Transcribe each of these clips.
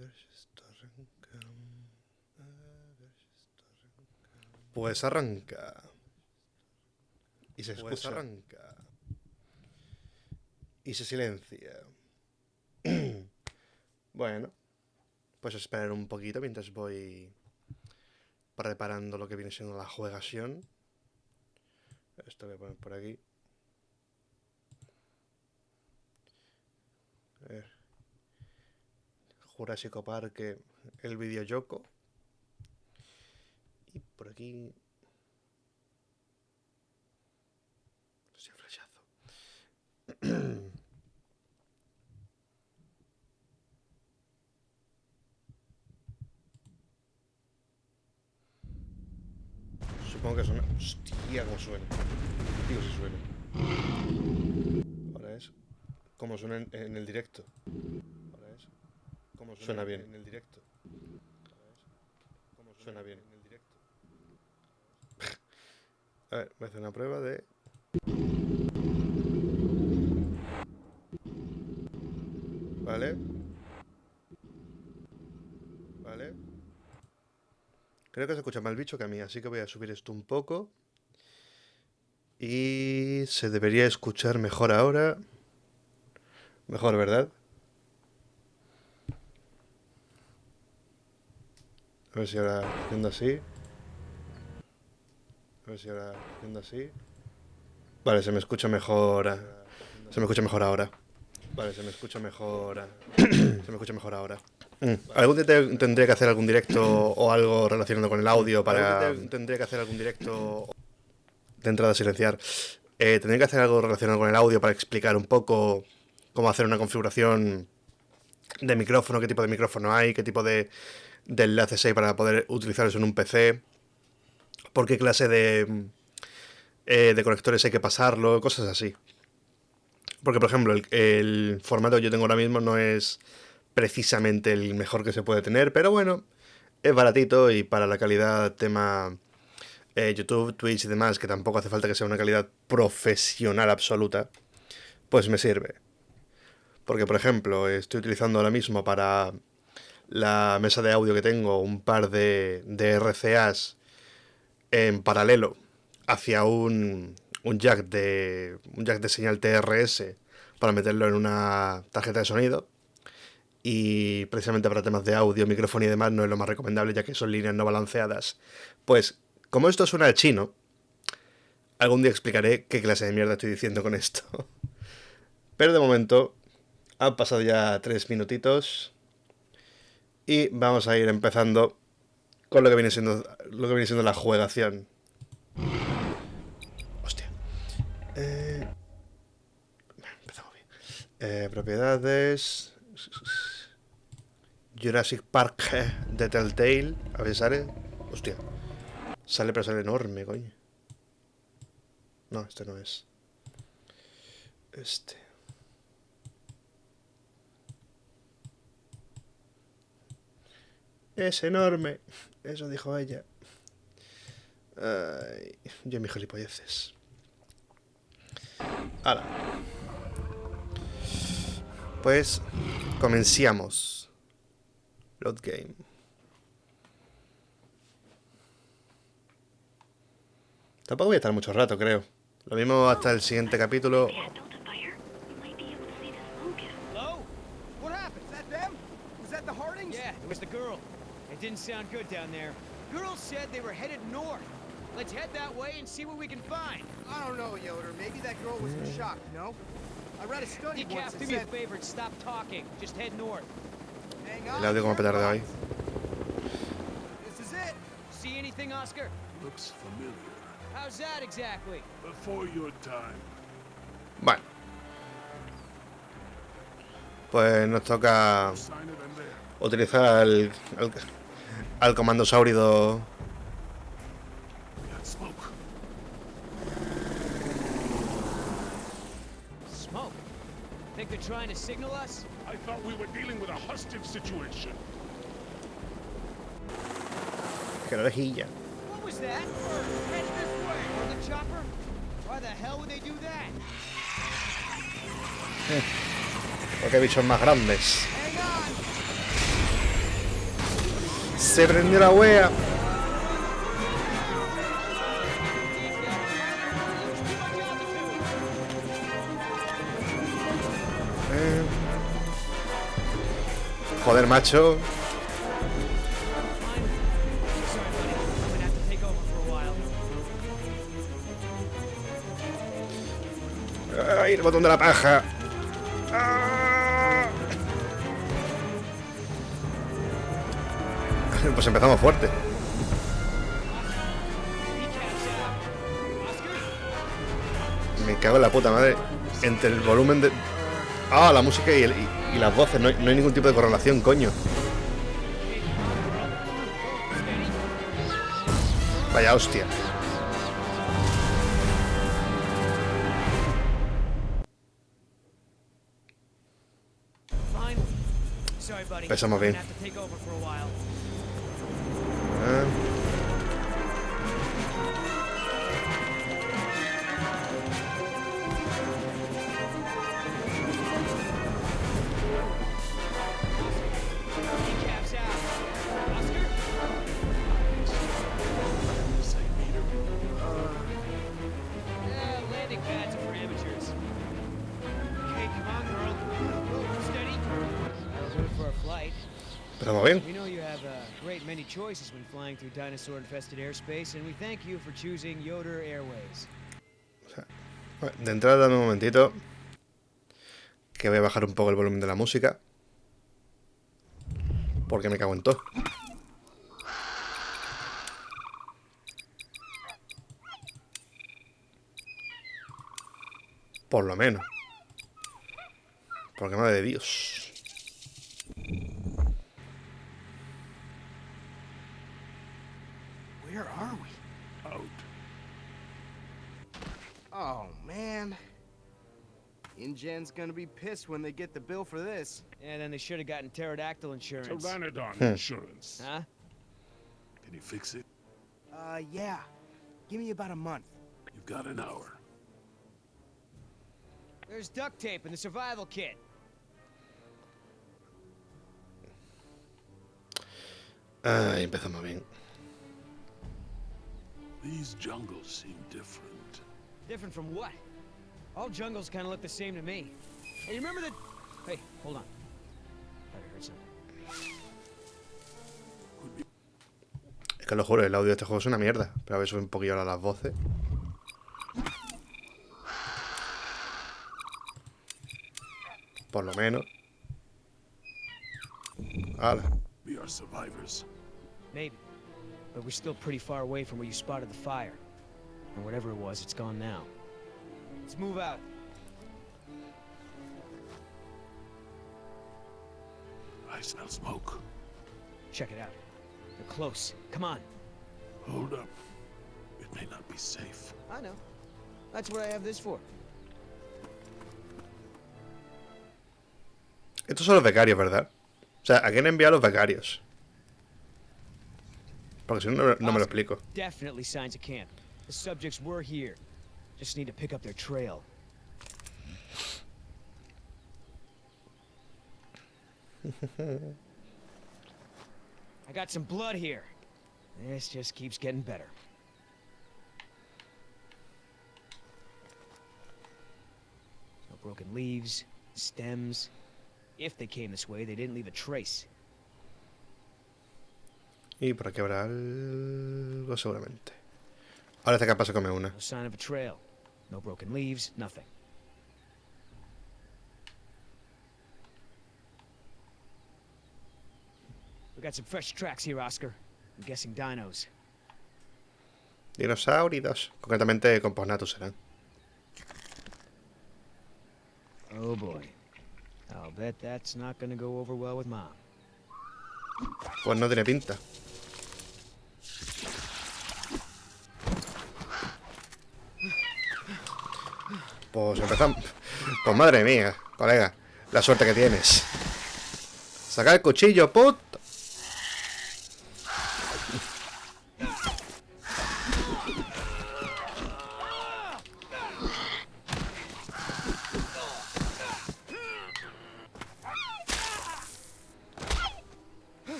ver si esto arranca. A ver si esto arranca. Pues arranca. Y se escucha. Pues arranca. Y se silencia. Bueno, pues esperar un poquito mientras voy preparando lo que viene siendo la juegación. Esto voy a poner por aquí. A ver. Jurassic Park, el videojuego. Y por aquí. Sí, flechazo. Supongo que suena. Hostia, cómo suena. Digo si suena. Ahora es. Como suena en el directo. Ahora es. Como suena bien en el directo. Como suena bien en el directo. A ver, voy a hacer una prueba de. Vale. Vale. Creo que se escucha más el bicho que a mí, así que voy a subir esto un poco. Y se debería escuchar mejor ahora. Mejor, ¿verdad? A ver si ahora haciendo así. A ver si ahora haciendo así. Vale, se me escucha mejor. Se me escucha mejor ahora. Vale, se me escucha mejor. Se me escucha mejor ahora. Algún día tendré que hacer algún directo o algo relacionado con el audio para. Tendré que hacer algún directo de entrada a silenciar. Tendré que hacer algo relacionado con el audio para explicar un poco cómo hacer una configuración de micrófono, qué tipo de micrófono hay, qué tipo de enlaces hay para poder utilizarlos en un PC, por qué clase de conectores hay que pasarlo, cosas así. Porque, por ejemplo, el formato que yo tengo ahora mismo no es precisamente el mejor que se puede tener, pero bueno, es baratito y para la calidad tema YouTube, Twitch y demás, que tampoco hace falta que sea una calidad profesional absoluta, pues me sirve. Porque, por ejemplo, estoy utilizando ahora mismo para la mesa de audio que tengo un par de RCAs en paralelo hacia un jack de señal TRS para meterlo en una tarjeta de sonido. Y precisamente para temas de audio, micrófono y demás no es lo más recomendable, ya que son líneas no balanceadas. Pues, como esto suena al chino, algún día explicaré qué clase de mierda estoy diciendo con esto. Pero de momento han pasado ya 3 minutitos y vamos a ir empezando con lo que viene siendo la juegación. Hostia. Empezamos bien. Propiedades. Jurassic Park de Telltale. A ver, sale. Hostia. Sale, pero sale enorme, coño. No, este no es. Este. Es enorme. Eso dijo ella. Ay, yo y mis gilipolleces. Ahora. Pues comenciamos. Load game. Tampoco voy a estar mucho rato, creo. Lo mismo hasta el siguiente capítulo. Didn't sound good down there. Girls said they were headed north. Let's head that way and see what we can find. I don't know, Yoder. Maybe that girl was in shock, no? I read a study once that do me a favor and stop talking. Just head north. Hang on. El audio como petarde hoy. This is it. See anything, Oscar? Looks familiar. How's that exactly? Before your time. Bueno. Pues nos toca Sign of them there. utilizar al comando sáurido. Got smoke. Smoke. Think they're trying to signal us? I thought we were dealing with a hostage situation. Que la orejilla. What was that? Head this way. Or the chopper? Why the hell would they do that? Porque hay bichos más grandes. Hang on. Se prendió la wea. Joder, macho. Ay, el botón de la paja. Pues empezamos fuerte. Me cago en la puta madre. Entre el volumen de... Ah, la música y las voces. No hay ningún tipo de correlación, coño. Vaya hostia. Empezamos bien. Empezamos bien. We know you have a great many choices when flying through dinosaur-infested airspace, and we thank you for choosing Yoder Airways. De entrada, dame un momentito. Que voy a bajar un poco el volumen de la música. Porque me cago en todo. Por lo menos. Porque madre de Dios. Where are we? Out. Oh, man. InGen's gonna be pissed when they get the bill for this. And then they should have gotten pterodactyl insurance. Pteranodon insurance. Huh? Can you fix it? Yeah. Give me about a month. You've got an hour. There's duct tape in the survival kit. Ay, empezamos bien. These jungles seem different. Different from what? All jungles kind of look the same to me. Hey, you remember that? Hey, hold on. Thought I heard something. Es que lo juro, el audio de este juego es una mierda. Pero a ver, sube un poquillo ahora las voces. Por lo menos. Hala. We are survivors. Maybe. But we're still pretty far away from where you spotted the fire. And whatever it was, it's gone now. Let's move out. I smell smoke. Check it out. They're close. Come on. Hold up. It may not be safe. I know. That's what I have this for. Estos son los becarios, ¿verdad? O sea, ¿a quién envía los becarios? Porque si no, no me lo explico. Definitely signs of camp. The subjects were here. Just need to pick up their trail. I got some blood here. This just keeps getting better. No broken leaves, stems. If they came this way, they didn't leave a trace. Y por aquí habrá algo seguramente. Ahora este capaz se come una. No sign of a trail. No broken leaves, nothing. We got some fresh tracks here, Oscar. I'm guessing dinos. Dinosauridos. Concretamente Compognathus serán. Oh boy. I'll bet that's not gonna go over well with Mom. Pues no tiene pinta. Pues empezamos. Pues madre mía, colega. La suerte que tienes. Saca el cuchillo, put.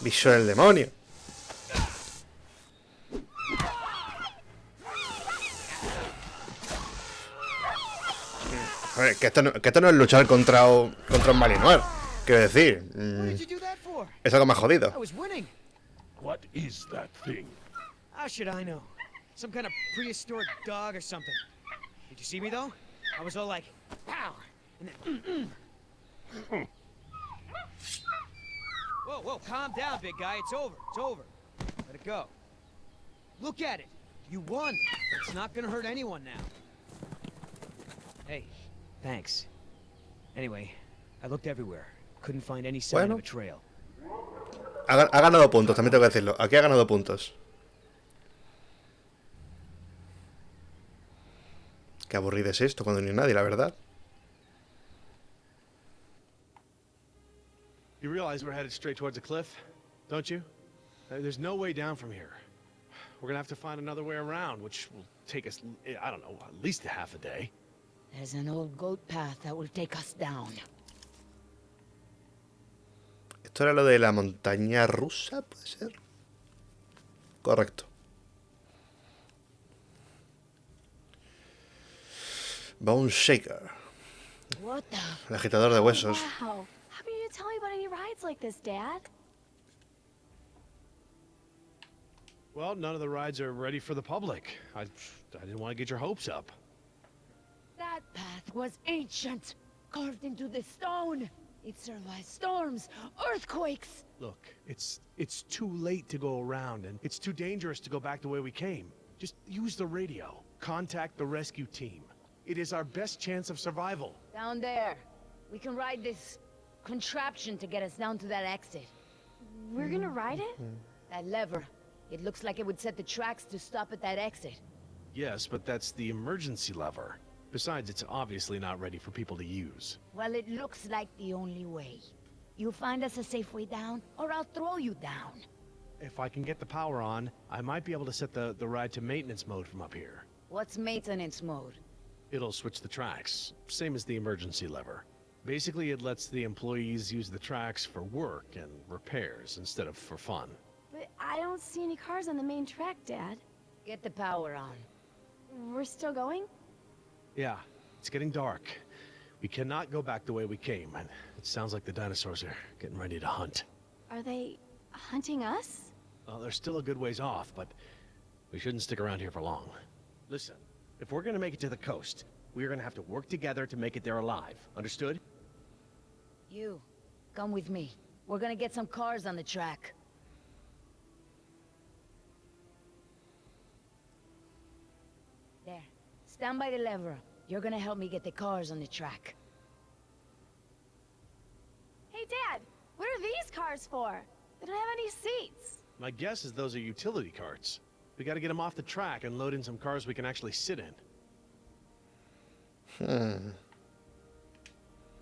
Bicho del demonio. A ver, que esto no es luchar contra un Malinois. Quiero decir, What did you do that for? es algo más jodido. I was winning. What is that thing? How should I know? Some kind of prehistoric dog or something. Did you see me though? I was all like, pow! And then, whoa, whoa, calm down, big guy. It's over. It's over. Let it go. Look at it. You won. It's not gonna hurt anyone now. Hey, thanks. Anyway, I looked everywhere. Couldn't find any sign of a trail. Ha ganado puntos, también tengo que decirlo. Aquí ha ganado puntos. Qué aburrido es esto cuando no hay nadie, la verdad. You realize we're headed straight towards a cliff, don't you? There's no way down from here. We're gonna have to find another way around, which will take us, I don't know, at least a half a day. There's an old goat path that will take us down. ¿Esto era lo de la montaña rusa? ¿Puede ser? Correcto. Bone Shaker. What the? El agitador de huesos. Wow. How come you didn't tell me about any rides like this, Dad? Well, none of the rides are ready for the public. I didn't want to get your hopes up. That path was ancient, carved into the stone. It survived storms, earthquakes. Look, it's too late to go around, and it's too dangerous to go back the way we came. Just use the radio. Contact the rescue team. It is our best chance of survival. Down there. We can ride this contraption to get us down to that exit. We're gonna ride it? That lever. It looks like it would set the tracks to stop at that exit. Yes, but that's the emergency lever. Besides, it's obviously not ready for people to use. Well, it looks like the only way. You find us a safe way down, or I'll throw you down. If I can get the power on, I might be able to set the ride to maintenance mode from up here. What's maintenance mode? It'll switch the tracks, same as the emergency lever. Basically, it lets the employees use the tracks for work and repairs instead of for fun. But I don't see any cars on the main track, Dad. Get the power on. We're still going? Yeah, it's getting dark. We cannot go back the way we came, and it sounds like the dinosaurs are getting ready to hunt. Are they hunting us? Well, they're still a good ways off, but we shouldn't stick around here for long. Listen, if we're gonna make it to the coast, we're gonna have to work together to make it there alive. Understood? You, come with me. We're gonna get some cars on the track. There. Stand by the lever. You're gonna help me get the cars on the track. Hey, Dad, what are these cars for? They don't have any seats. My guess is those are utility carts. We gotta get them off the track and load in some cars we can actually sit in.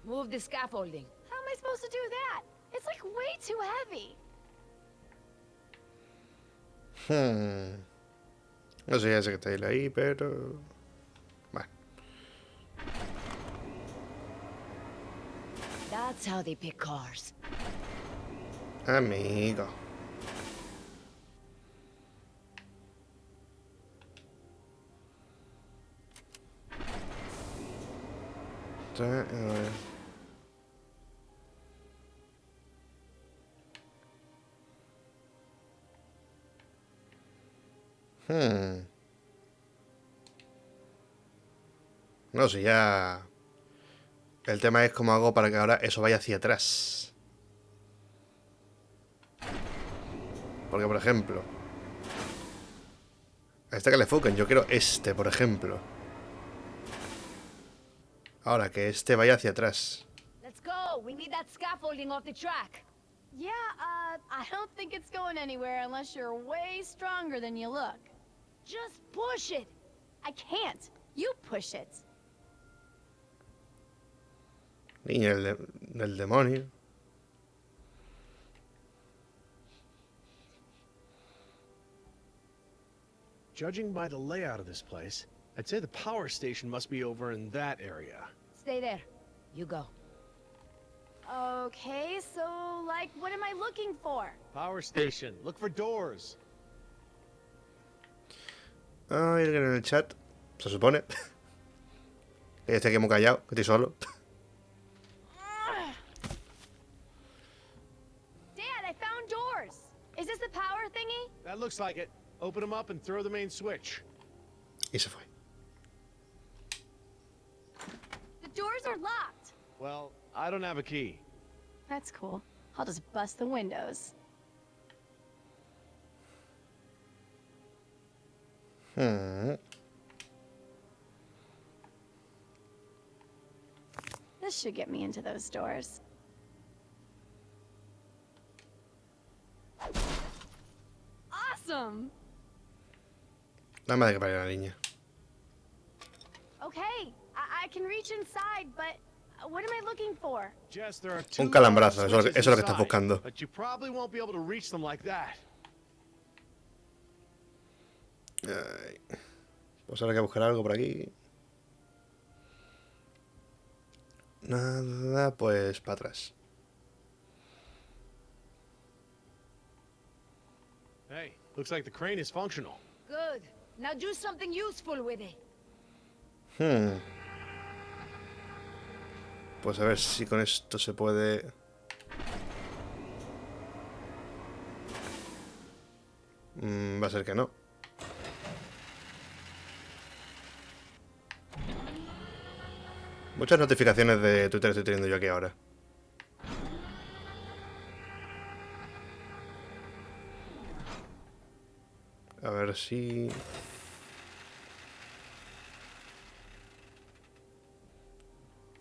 Move the scaffolding. How am I supposed to do that? It's like way too heavy. No sé, ya sé que está ahí, pero... Bueno. That's how they pick cars. Amigo. No sé, ya... El tema es cómo hago para que ahora eso vaya hacia atrás. Porque, por ejemplo... A este que le enfoquen, yo quiero este, por ejemplo. Ahora, que este vaya hacia atrás. Let's go. We need that scaffolding off the track. Yeah, I don't think it's going anywhere unless you're way stronger than you look. Just push it. I can't. You push it. Niño del demonio. Judging by the layout of this place, I'd say the power station must be over in that area. Stay there. You go. Okay, so, like, what am I looking for? Power station. Look for doors. Ay, alguien en el chat. Se supone. Que estoy aquí muy callado, que estoy solo. Dad, I found doors. Is this the power thingy? That looks like it. Open them up and throw the main switch. Y se fue. The doors are locked. Well, I don't have a key. That's cool. I'll just bust the windows. This should get me into those doors. Awesome! La madre que parió la niña. Okay, I can reach inside, but what am I looking for? Jess, there are two Un calambrazo, eso switches es lo que estás inside, buscando. but you probably won't be able to reach them like that. Ay. Pues ahora hay que buscar algo por aquí. Nada, pues para atrás. Hey, looks like the crane is functional. Good. Now do something useful with it. Pues a ver si con esto se puede... va a ser que no. Muchas notificaciones de Twitter estoy teniendo yo aquí ahora. A ver si...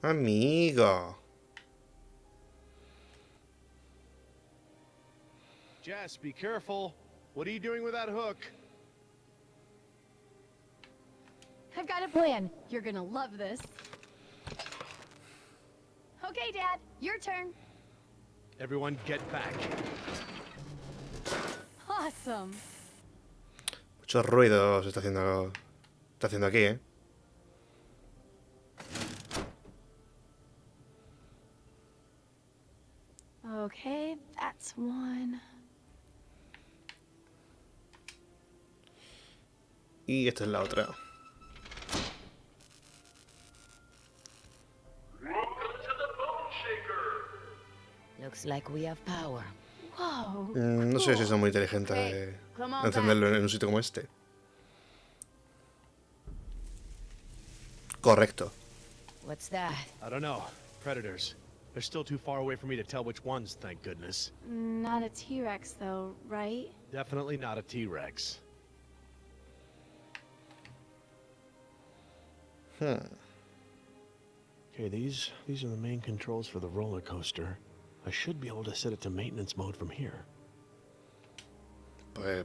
Amigo. Jess, be careful. What are you doing with that hook? I've got a plan. You're gonna love this. Okay, Dad, your turn. Everyone get back. Awesome. Mucho ruido se está haciendo aquí, ¿eh? Okay, that's one. Y esta es la otra. Looks like we have power. Whoa. No sé si son muy inteligentes Hey, come on encenderlo en un sitio como este. Correcto. What's that? I don't know. Predators. They're still too far away for me to tell which ones, thank goodness. Not a T-Rex, though, right? Definitely not a T-Rex. Okay, these are the main controls for the roller coaster. I should be able to set it to maintenance mode from here. Pues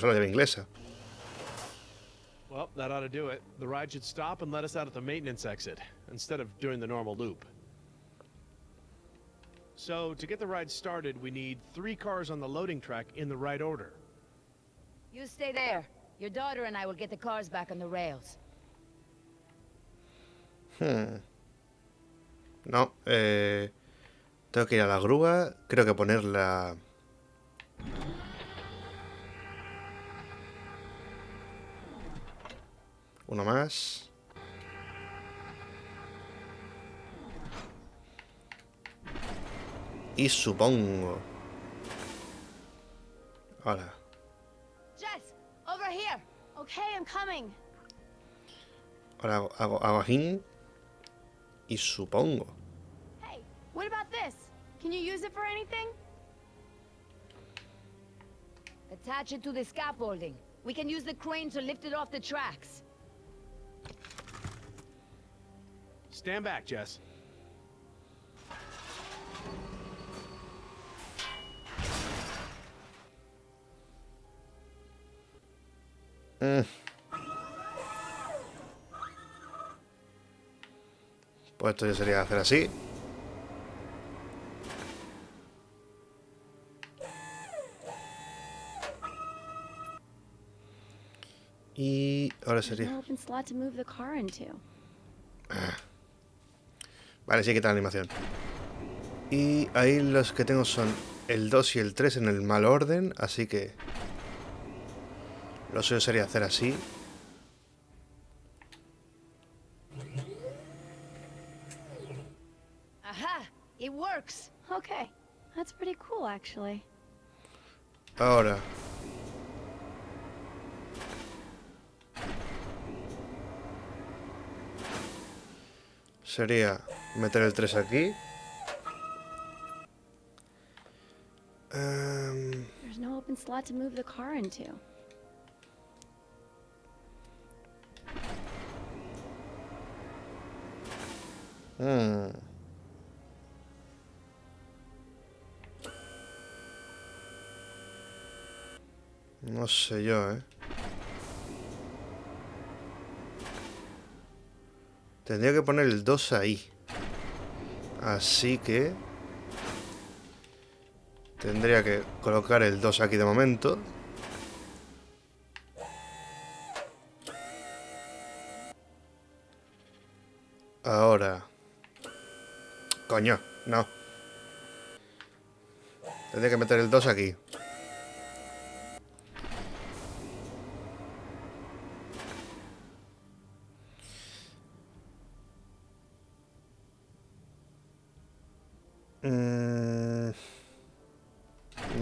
la llave inglesa. Well, that ought to do it. The ride should stop and let us out at the maintenance exit, instead of doing the normal loop. So, to get the ride started, we need 3 cars on the loading track in the right order. You stay there. Your daughter and I will get the cars back on the rails. No, tengo que ir a la grúa. Creo que ponerla... Uno más. Y supongo... Ahora. Jess, over here. Okay, I'm coming. Ahora hago ajín. Y supongo... Hey, what about this? Can you use it for anything? Attach it to the scaffolding. We can use the crane to lift it off the tracks. Stand back, Jess. Pues esto ya sería hacer así. Y ahora There's sería... no open slot to move the car into. Vale, sí, quita la animación. Y ahí los que tengo son el 2 y el 3 en el mal orden, así que lo suyo sería hacer así. Aha! It works. Okay, that's pretty cool, actually. Ahora. Sería meter el 3 aquí. There's no open slot to move the car into. No sé yo, ¿eh? Tendría que poner el 2 ahí. Así que... tendría que colocar el 2 aquí de momento. Ahora... coño, no. Tendría que meter el 2 aquí.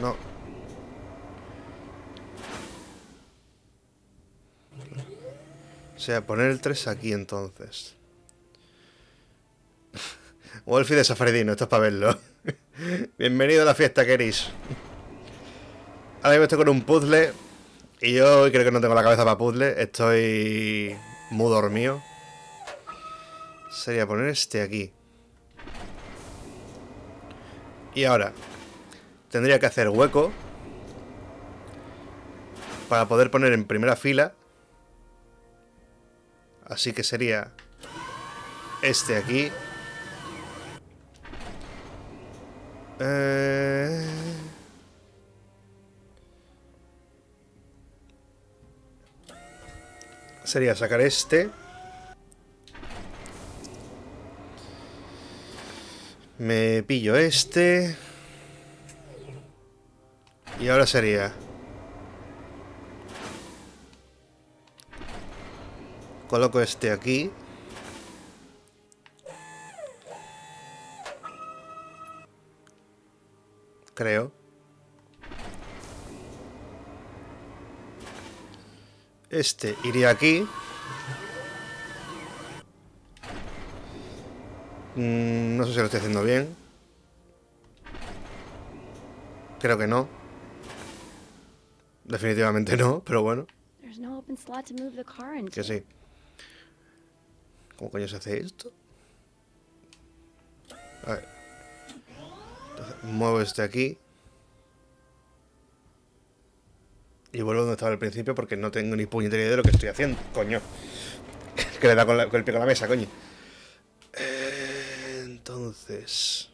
No. O sea, poner el 3 aquí entonces. Wolfie de Safardino, esto es para verlo. Bienvenido a la fiesta, Keris. Ahora mismo estoy con un puzzle. Y yo creo que no tengo la cabeza para puzzle. Estoy muy dormido. Sería poner este aquí. Y ahora tendría que hacer hueco para poder poner en primera fila. Así que sería este aquí. Sería sacar este. Me pillo este. Y ahora sería... coloco este aquí. Creo. Este iría aquí. No sé si lo estoy haciendo bien. Creo que no. Definitivamente no, pero bueno. There's no open slot to move the car into. Que sí. ¿Cómo coño se hace esto? A ver. Entonces, muevo este aquí. Y vuelvo donde estaba al principio porque no tengo ni puñetera idea de lo que estoy haciendo. Coño. Que le da con el pie con la mesa, coño. Entonces...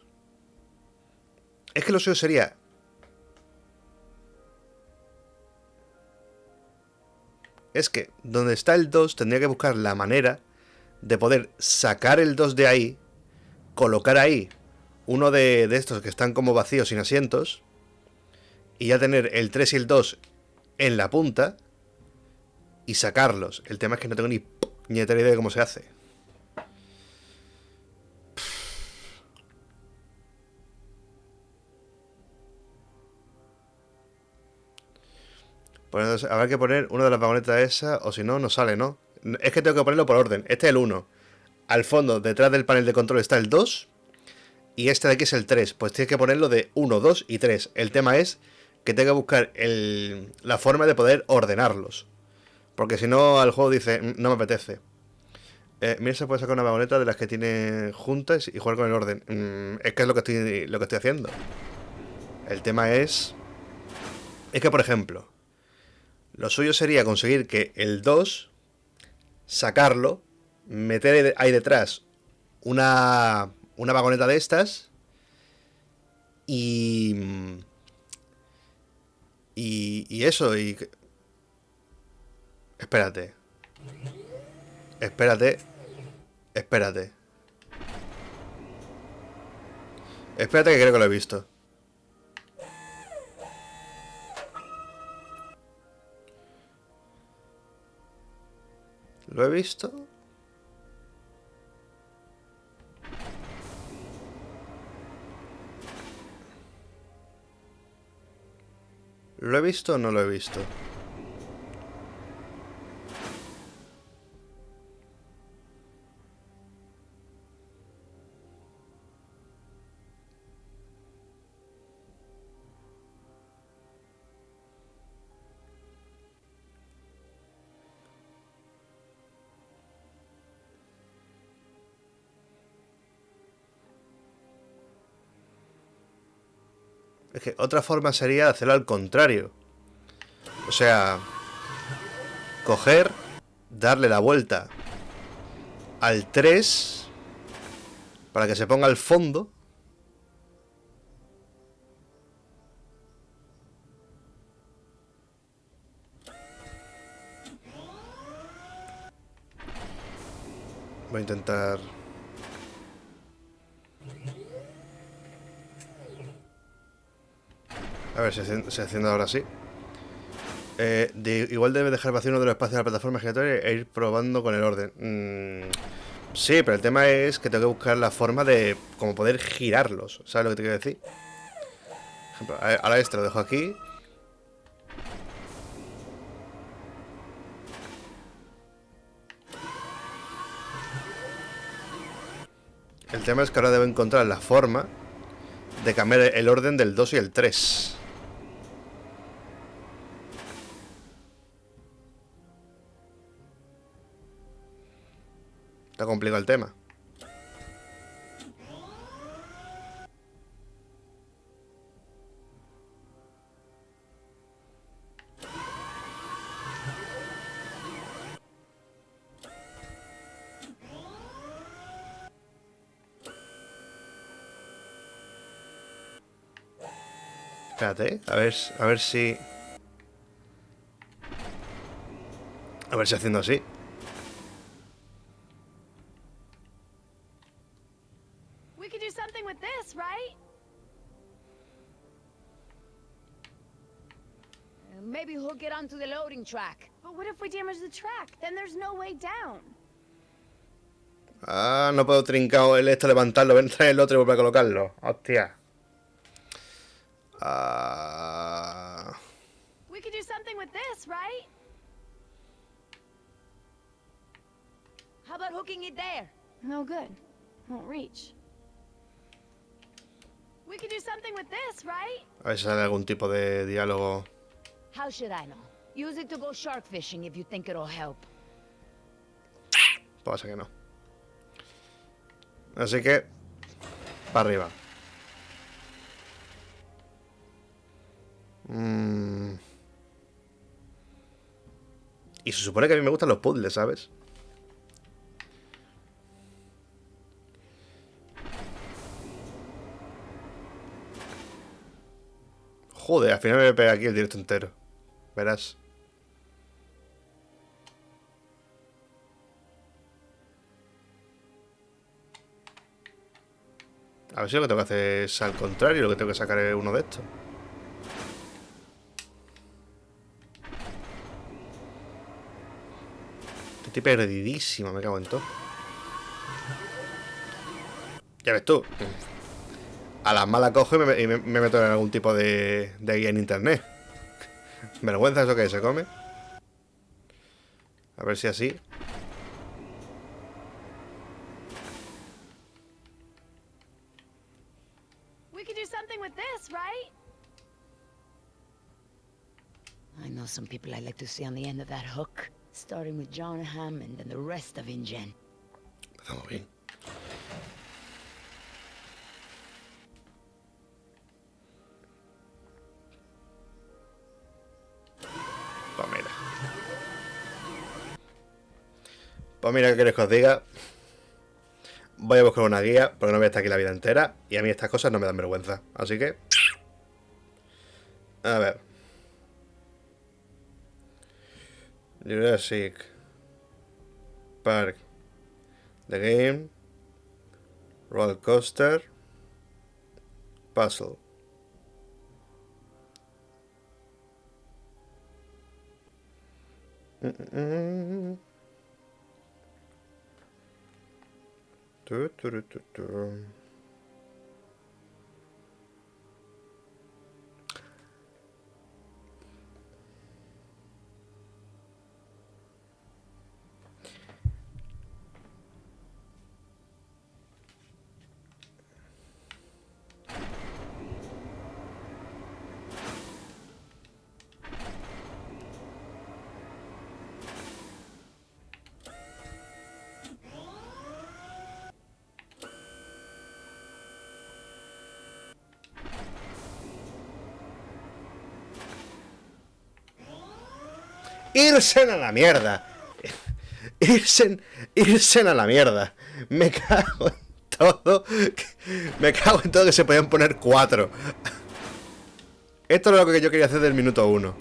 es que lo suyo sería... es que donde está el 2 tendría que buscar la manera de poder sacar el 2 de ahí, colocar ahí uno de estos que están como vacíos sin asientos y ya tener el 3 y el 2 en la punta y sacarlos. El tema es que no tengo ni puñetera idea de cómo se hace. Pues entonces habrá que poner una de las vagonetas esas, o si no, no sale, ¿no? Es que tengo que ponerlo por orden. Este es el 1. Al fondo, detrás del panel de control está el 2. Y este de aquí es el 3. Pues tienes que ponerlo de 1, 2 y 3. El tema es que tengo que buscar la forma de poder ordenarlos. Porque si no, al juego dice, no me apetece. Mira, se puede sacar una vagoneta de las que tiene juntas y jugar con el orden. Es que es lo que estoy haciendo. El tema es que, por ejemplo... lo suyo sería conseguir que el 2, sacarlo, meter ahí detrás una vagoneta de estas y eso, y... espérate. Espérate que creo que lo he visto. ¿Lo he visto? ¿Lo he visto o no lo he visto? Es que otra forma sería hacerlo al contrario. O sea, coger, darle la vuelta al 3 para que se ponga al fondo. Voy a intentar... A ver si haciendo ahora sí. Igual debe dejar vacío uno de los espacios de la plataforma giratoria e ir probando con el orden. Sí, pero el tema es que tengo que buscar la forma de como poder girarlos. ¿Sabes lo que te quiero decir? Por ejemplo, ahora este lo dejo aquí. El tema es que ahora debo encontrar la forma de cambiar el orden del 2 y el 3. Está complicado el tema. Espérate, a ver si... A ver si haciendo así. We could do something with this, right? Maybe hook it onto the loading track. But what if we damage the track? Then there's no way down. Ah, no puedo trincar el esto, levantarlo, ven, traer el otro y volver a colocarlo. Hostia. We could do something with this, right? How about hooking it there? No good. Won't reach. We could do something with this, right? A ver si sale algún tipo de diálogo. How should I know? Use it to go shark fishing if you think it'll help. Pasa que no. Así que... para arriba. Y se supone que a mí me gustan los puzzles, ¿sabes? Joder, al final me voy a pegar aquí el directo entero. Verás. A ver si lo que tengo que hacer es al contrario, lo que tengo que sacar es uno de estos. Estoy perdidísimo, me cago en todo. Ya ves tú. A las malas cojo y me meto en algún tipo de guía en internet. Vergüenza eso que se come. A ver si así. We could do something with this, right? I know some people I like to see on the end of that hook. Starting with John Hammond and the rest of InGen. Empezamos bien. Pues mira. Pues mira, ¿qué queréis que os diga? Voy a buscar una guía, porque no voy a estar aquí la vida entera. Y a mí estas cosas no me dan vergüenza. Así que... a ver. Jurassic Park. The Game. Roller Coaster. Puzzle. Tu, tu, tu, tu. Irse a la mierda. Irse a la mierda. Me cago en todo. Me cago en todo que se podían poner 4. Esto es lo que yo quería hacer del minuto 1.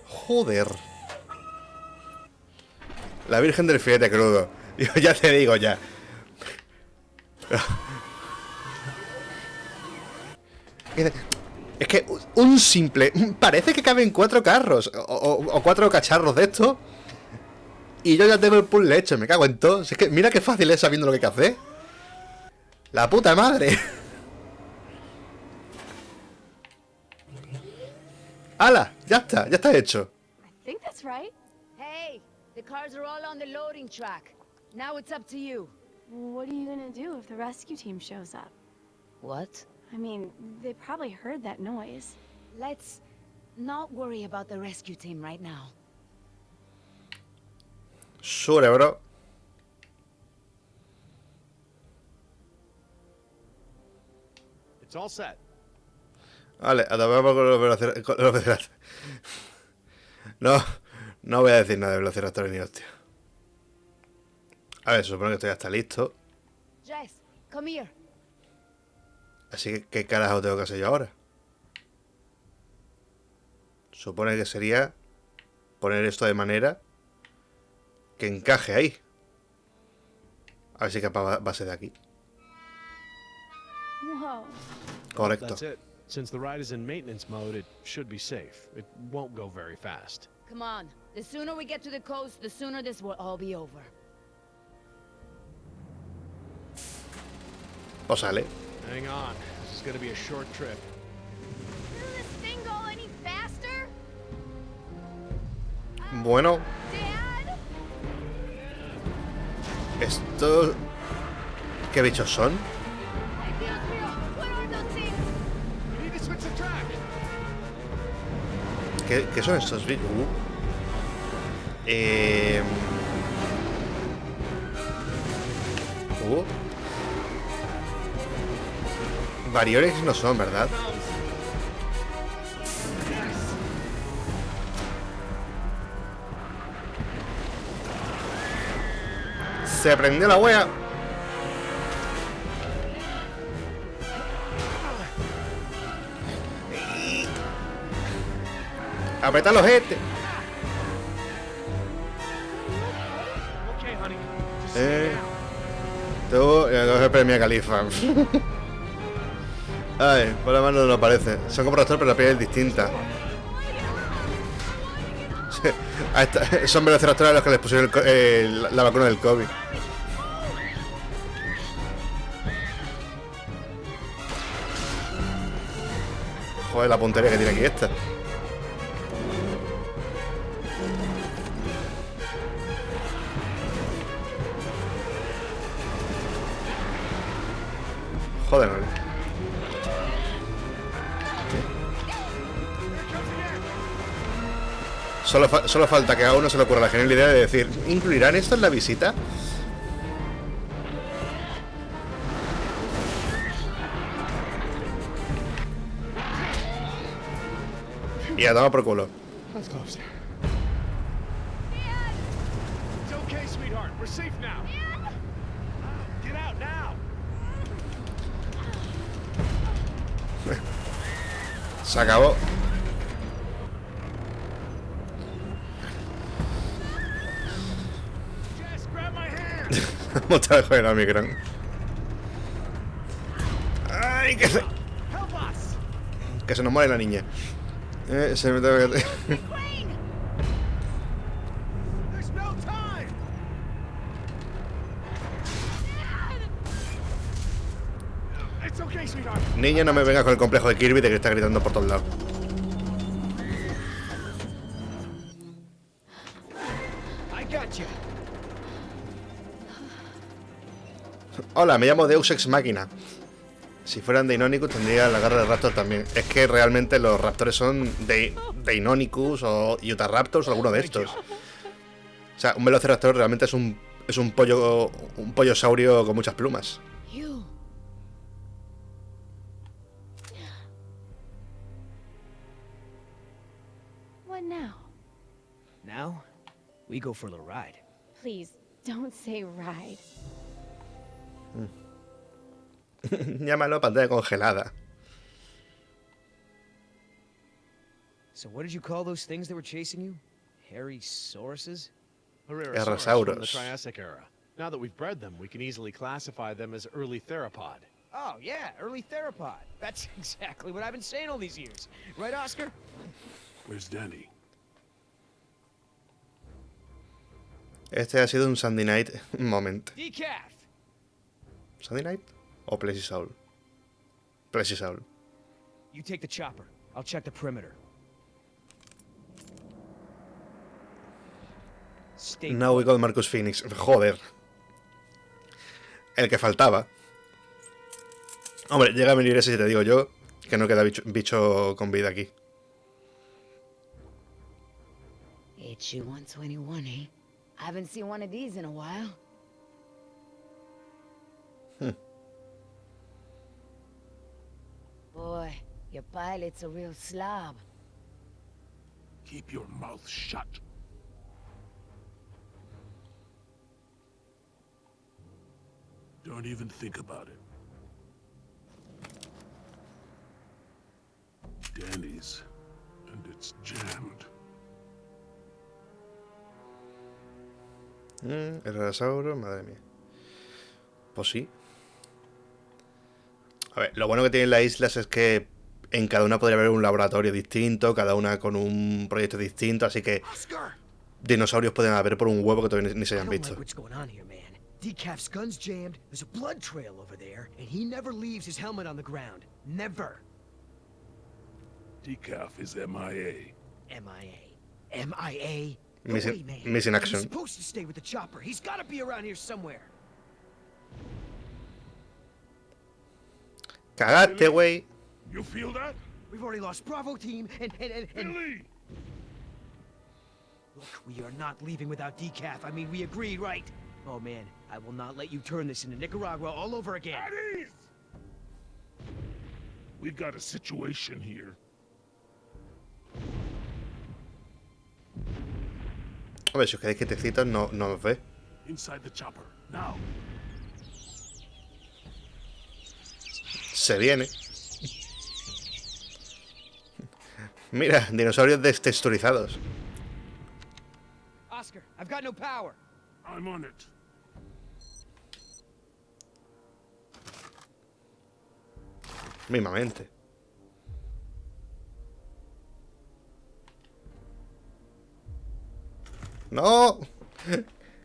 Joder. La Virgen del Filete Crudo. Yo ya te digo ya. Es que un simple... Parece que caben 4 carros o 4 cacharros de estos. Y yo ya tengo el puzzle hecho. Me cago en todo. Es que mira qué fácil es sabiendo lo que hay que hacer. La puta madre. ¡Hala! Ya está hecho. I think that's right. Hey, the cars are all on the loading track. Now it's up to you. What are you gonna do if the rescue team shows up? What? I mean, they probably heard that noise. Let's not worry about the rescue team right now. Sure, bro. It's all set. Vale, vamos con los velociraptores. No voy a decir nada de velociraptores ni hostia. A ver, se supone que esto ya está listo. Jess, come here. Así que, ¿qué carajo tengo que hacer yo ahora? Supone que sería poner esto de manera que encaje ahí. A ver si capaz va a ser de aquí. Whoa. Correcto. That's it. Since the ride is in maintenance mode, it should be safe. It won't go very fast. Come on. The sooner we get to the coast, the sooner this will all be over. Pues sale. Hang on. This is gonna be a short trip. Does this thing go any faster? Bueno, Dad? esto... ¿Qué bichos son? Ay, Dios mío, what are those things? We need to switch the track. ¿Qué son estos bichos? Varioles no son, ¿verdad? Se prendió la wea. Apretar los este. Okay, honey. Just sit down. Tú coge premio Califa. Ay, por la mano no parece. Son como raptor, pero la piel es distinta. Son velociraptores a los que les pusieron la vacuna del COVID. Joder, la puntería que tiene aquí esta. Joder, no. Solo falta que a uno se le ocurra la genial idea de decir, ¿incluirán esto en la visita? Y a tomar por culo. That's close. It's okay, sweetheart. We're safe now. Get out now. Se acabó. Montar el juego en el Omicron. ¡Ay! Que se nos muere la niña. Se me tengo que... Niña, no me vengas con el complejo de Kirby de que está gritando por todos lados. Hola, me llamo Deus Ex Machina. Si fueran Deinonychus tendría la garra de Raptor también. Es que realmente los Raptors son Deinonychus o Utahraptors o alguno de estos. O sea, un Velociraptor realmente es un pollosaurio con muchas plumas. What now? Now, we go for a little ride. Please, don't say ride. Llámalo pantalla congelada. So what did you call those things that were chasing you? Hairy sauruses? Herrerasaurus from the Triassic era. Now that we've bred them, we can easily classify them as early theropod. Oh, yeah, early theropod. That's exactly what I've been saying all these years. Right, Oscar? Where's Danny? Este ha sido un Sunday Night moment. Decaf! ¿Sunday Night? ¿O Plesiosaur? Plesiosaur. You take the chopper. I'll check the perimeter. Stay Now we got Marcus Phoenix. Joder. El que faltaba. Hombre, llega a venir ese si te digo yo que no queda bicho con vida aquí. HU 121, eh? I haven't seen one of these in a while. Boy, your pilot's a real slob. Keep your mouth shut. Don't even think about it. Danny's, and it's jammed. El Herrerasauro, madre mía. Pues sí. A ver, lo bueno que tienen las islas es que en cada una podría haber un laboratorio distinto, cada una con un proyecto distinto, así que dinosaurios pueden haber por un huevo que todavía ni se hayan visto. Decaf's gun's jammed, there's a blood trail over there, and he never leaves his helmet on the ground. Never. Decaf is MIA. MIA. MIA? Missing action. He's supposed to stay with the chopper. He's gotta be around here somewhere. Cagaste, güey. You feel that? We've already lost Bravo team, and... Billy! Look, we are not leaving without Decaf. I mean, we agreed, right? Oh, man, I will not let you turn this into Nicaragua all over again. At ease! We've got a situation here. A ver, si os quedáis quietecitos no os ve. Inside the chopper, now. Se viene. Mira, dinosaurios destexturizados. Oscar, I've got no power. I'm on it. Mismamente. ¡No!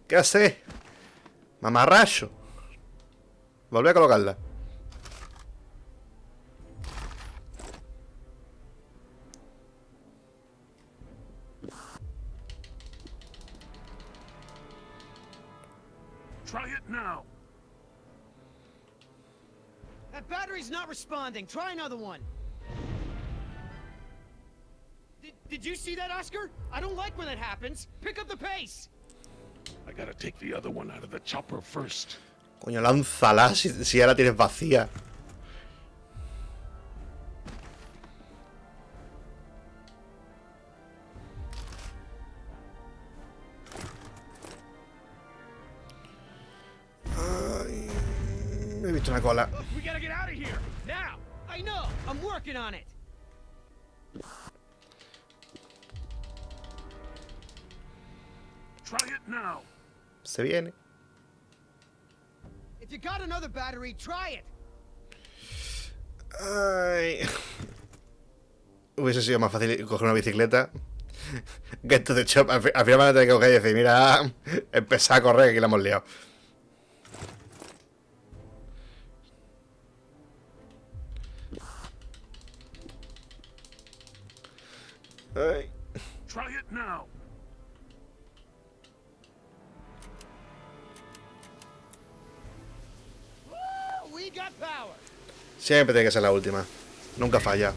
¿Qué hace? Mamarracho. Volví a colocarla. Try it now. That battery's not responding. Try another one. Did you see that, Oscar? I don't like when that happens. Pick up the pace. I gotta take the other one out of the chopper first. Coño, lánzala si ya la tienes vacía. Ay, me he visto una cola. We gotta get out of here now. I know. I'm working on it. Try it now. Se viene. If you got another battery, try it. Ay. Hubiese sido más fácil coger una bicicleta. Get to the shop. Al final van a tener que coger y decir, mira, empezar a correr, que la hemos liado. Ay. Try it now. Woo, we got power. Siempre tiene que ser la última. Nunca falla.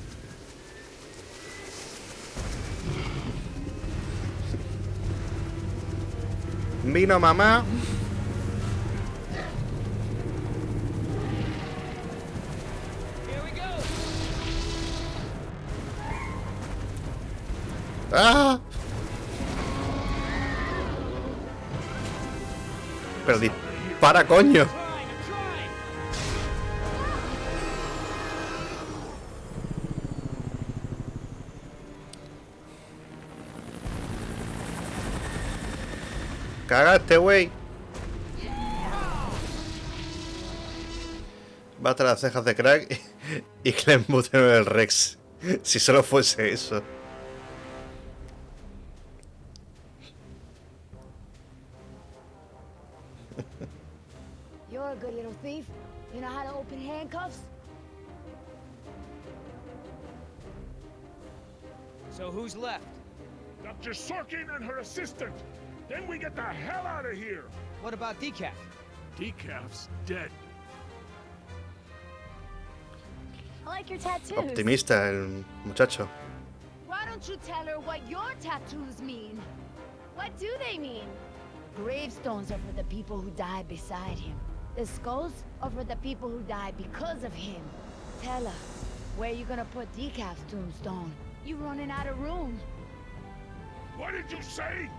Vino mamá. Here we go. ¡Ah! Pero dispara, coño. Trying, I'm trying. Cagaste, güey. Va hasta las cejas de crack y que le embuten el Rex. Si solo fuese eso. You're a good little thief. You know how to open handcuffs? So who's left? Dr. Sorkin and her assistant. Then we get the hell out of here. What about Decaf? Decaf's dead. I like your tattoos. Optimista el muchacho. Why don't you tell her what your tattoos mean? What do they mean? Gravestones are for the people who died beside him. The skulls are for the people who died because of him. Tell her, where you gonna put Decaf's tombstone? You running out of room. What did you say?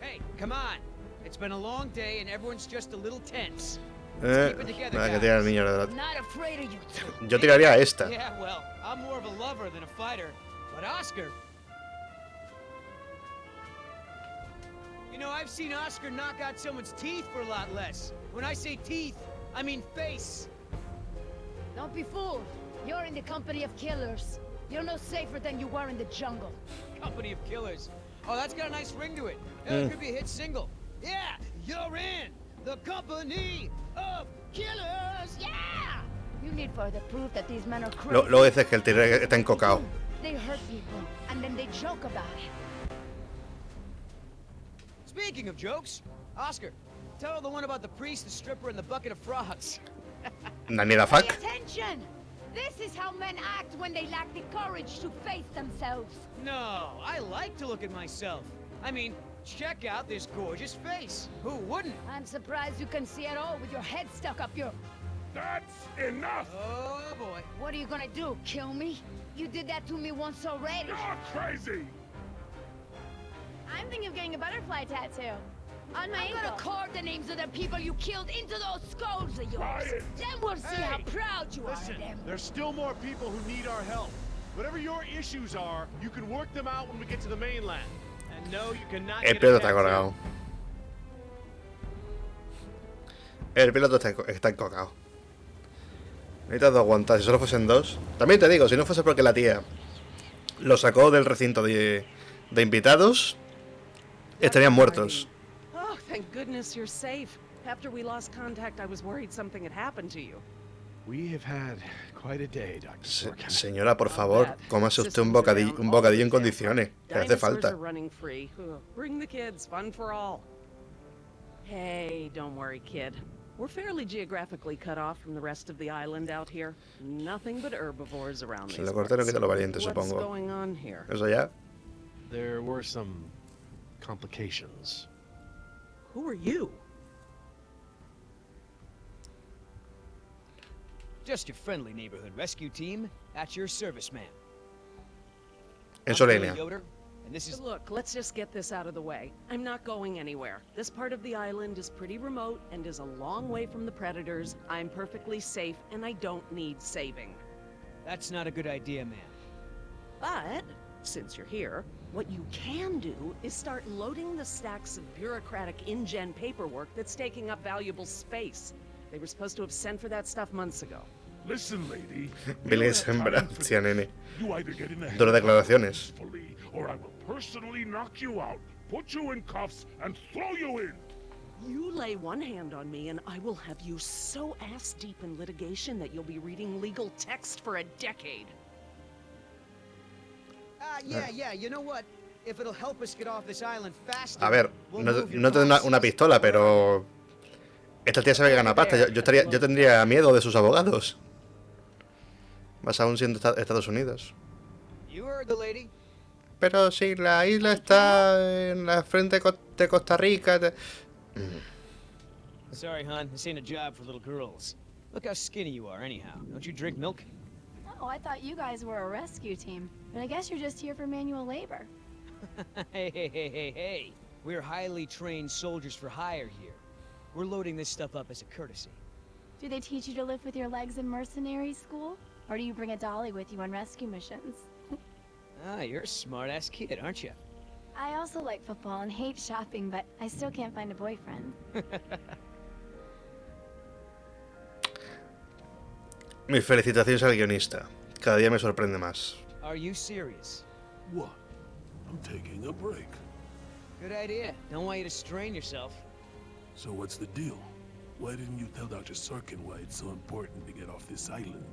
Hey, come on. It's been a long day and everyone's just a little tense. Nada, que tirar al niño de verdad. I'm not afraid of you two. Yo tiraría a esta. Yeah, well, I'm more of a lover than a fighter. But Oscar... You know, I've seen Oscar knock out someone's teeth for a lot less. When I say teeth, I mean face. Don't be fooled. You're in the company of killers. You're no safer than you were in the jungle. Company of Killers. Oh, that's got a nice ring to it. It could be a hit single. Yeah, you're in the Company of Killers. Yeah! You need further proof that these men are crazy. Luego dices que el tigre está encocado. They hurt people, and then they joke about it. Speaking of jokes, Oscar, tell her the one about the priest, the stripper, and the bucket of frogs. Nani da Pay fuck. attention! This is how men act when they lack the courage to face themselves. No, I like to look at myself. I mean, check out this gorgeous face. Who wouldn't? I'm surprised you can see at all with your head stuck up your... That's enough. Oh, boy. What are you gonna do, kill me? You did that to me once already. You're crazy. I'm thinking of getting a butterfly tattoo. On my I'm ankle. gonna carve the names of the people you killed into those skulls of yours. Quiet. Then we'll see how proud you Listen, are of them. there's still more people who need our help. Whatever your issues are, you can work them out when we get to the mainland. And no, you cannot El get a piloto está tattoo. colgado. El piloto está encocado. Necesitas dos aguantar. Si solo fuesen dos. También te digo, si no fuese porque la tía lo sacó del recinto de invitados, estarían muertos. Oh, thank goodness you're safe. After we lost contact, I was worried something had happened to you. We have had quite a day, Dr. Sorkin. Señora, por favor, cómase usted un bocadillo en condiciones. Que hace Dinosaurs falta. are running free. Ugh, bring the kids, fun for all. Hey, don't worry, kid. We're fairly geographically cut off from the rest of the island out here. Nothing but herbivores around Si these lo corté, lo parts. quita lo valiente, What's supongo. going on here? Eso ya. There were some complications. Who are you? Just your friendly neighborhood rescue team. At your service, ma'am. En su I'm Billy línea. Yoder, and this is... Look, let's just get this out of the way. I'm not going anywhere. This part of the island is pretty remote and is a long way from the predators. I'm perfectly safe, and I don't need saving. That's not a good idea, ma'am. But, since you're here, What you can do is start loading the stacks of bureaucratic InGen paperwork that's taking up valuable space. They were supposed to have sent for that stuff months ago. Listen, lady. Billy sembra, tía nene. You either get in the Duro declaraciones. peacefully, or I will personally knock you out, put you in cuffs, and throw you in. You lay one hand on me and I will have you so ass-deep in litigation that you'll be reading legal text for a decade. Yeah, you know what? If it'll help us get off this island faster, A ver, we'll no, move your no tendrá costs. una pistola, pero... Esta tía sabe que gana pasta. Yo tendría miedo de sus abogados. Más aún siendo Estados Unidos. You heard the lady. Pero si la isla está en la frente de Costa Rica... Sorry, hon. This ain't a job for little girls. Look how skinny you are, anyhow. Don't you drink milk? Oh, I thought you guys were a rescue team. But I guess you're just here for manual labor. Hey. We're highly trained soldiers for hire here. We're loading this stuff up as a courtesy. Do they teach you to lift with your legs in mercenary school? Or do you bring a dolly with you on rescue missions? You're a smart-ass kid, aren't you? I also like football and hate shopping, but I still can't find a boyfriend. Mis felicitaciones al guionista. Cada día me sorprende más. Are you serious? What? I'm taking a break. Good idea. Don't want you to strain yourself. So what's the deal? Why didn't you tell Dr. Sorkin why it's so important to get off this island?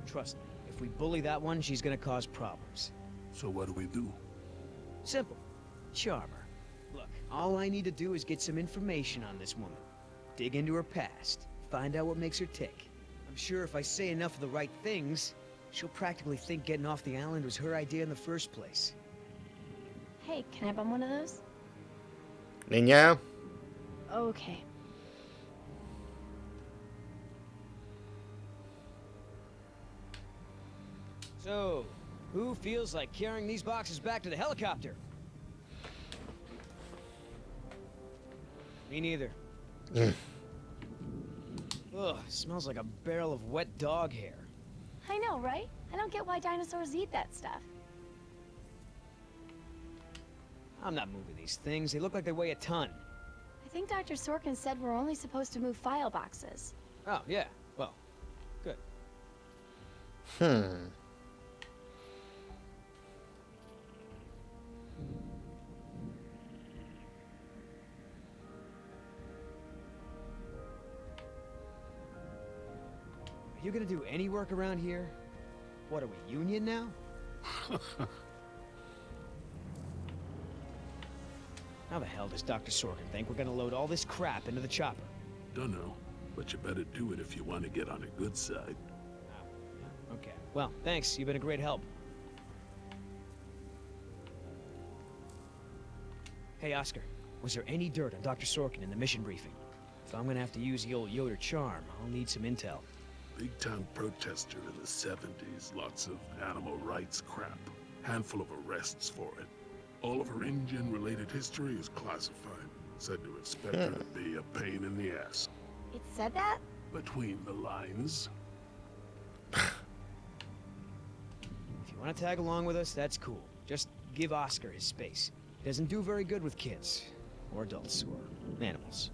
Trust me, if we bully that one, she's gonna cause problems. So what do we do? Simple. Charm her. Look, all I need to do is get some information on this woman. Dig into her past. Find out what makes her tick. I'm sure if I say enough of the right things, she'll practically think getting off the island was her idea in the first place. Hey, can I bum one of those? Niña. Okay. So, who feels like carrying these boxes back to the helicopter? Me neither. Ugh, smells like a barrel of wet dog hair. I know, right? I don't get why dinosaurs eat that stuff. I'm not moving these things. They look like they weigh a ton. I think Dr. Sorkin said we're only supposed to move file boxes. Oh, yeah. Well, good. Are you gonna do any work around here? What, are we union now? How the hell does Dr. Sorkin think we're gonna load all this crap into the chopper? Dunno, but you better do it if you want to get on a good side. Okay. Well, thanks. You've been a great help. Hey, Oscar. Was there any dirt on Dr. Sorkin in the mission briefing? If I'm gonna have to use the old Yoder charm, I'll need some intel. Big-time protester in the 70s, lots of animal rights crap. Handful of arrests for it. All of her InGen-related history is classified. Said to expect her to be a pain in the ass. It said that? Between the lines. If you want to tag along with us, that's cool. Just give Oscar his space. He doesn't do very good with kids. Or adults, or animals.